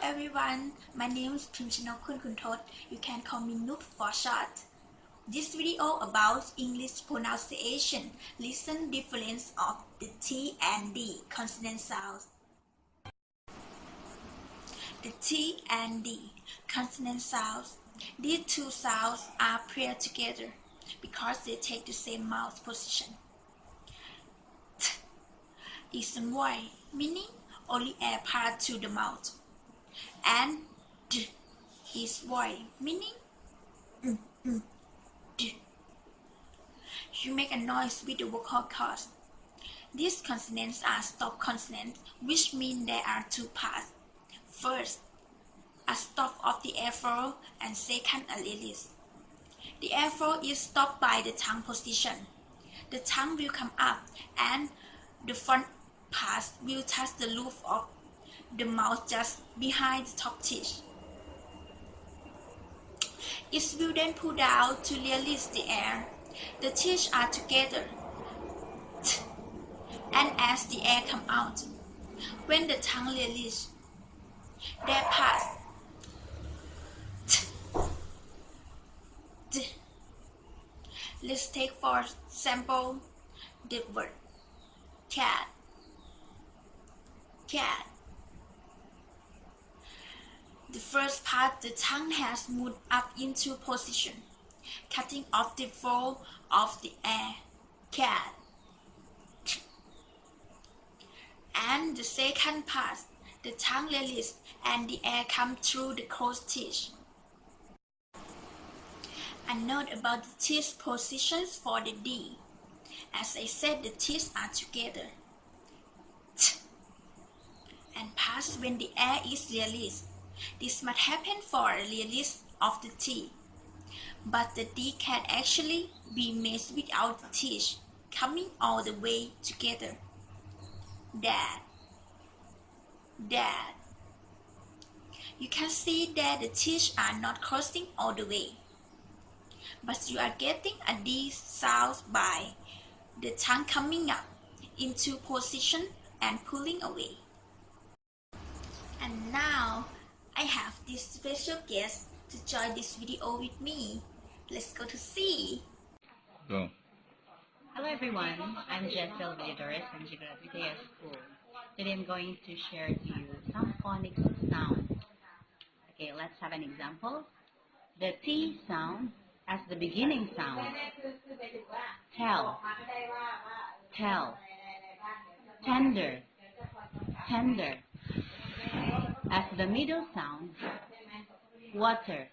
everyone, my name is Pimchanok Koonkhunthod. You can call me Nook for short. This video about English pronunciation. Listen difference of the T and D consonant sounds. The T and D consonant sounds. These two sounds are paired together because they take the same mouth position. T is a voice, meaning only air pass to the mouth, and D is voice, meaning D. You make a noise with the vocal cords. These consonants are stop consonants, which mean there are two parts. First, a stop of the airflow, and second, a release. The airflow is stopped by the tongue position. The tongue will come up, and the front part will touch the roof of the mouth just behind the top teeth. It will then pull down to release the air. The teeth are together, and as the air comes out, when the tongue releases, they pass. Let's take for example the word cat. Cat. The first part, the tongue has moved up into position, cutting off the flow of the air. Cat. And the second part, the tongue releases and the air comes through the closed teeth. A note about the teeth positions for the D. As I said, the teeth are together and pass when the air is released. This must happen for a release of the T, but the D can actually be made without the teeth coming all the way together. Dad. Dad. You can see that the teeth are not crossing all the way, but you are getting a D sound by the tongue coming up into position and pulling away. And now I have this special guest to join this video with me. Let's go to see. Go. Hello everyone, I'm Jessel Villadores from Geography School. Today I'm going to share to you some phonics sounds. Okay, let's have an example. The T sound as the beginning sound. Tell, tell. Tender, tender. As the middle sound. Water,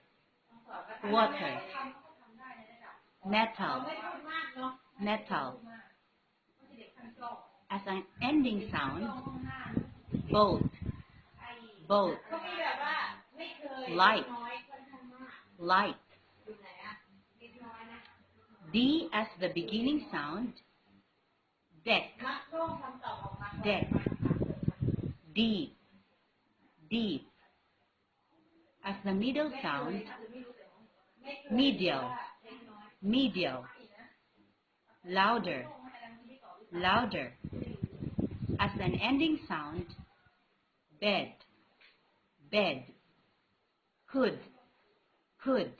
water. Metal, metal. As an ending sound. Boat, boat. Light, light. D as the beginning sound. Deck, deck. Deep, deep. As the middle sound. Medial, medial. Louder, louder. As an ending sound. Bed, bed. Could, could.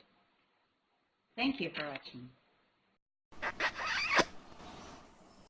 Thank you for watching.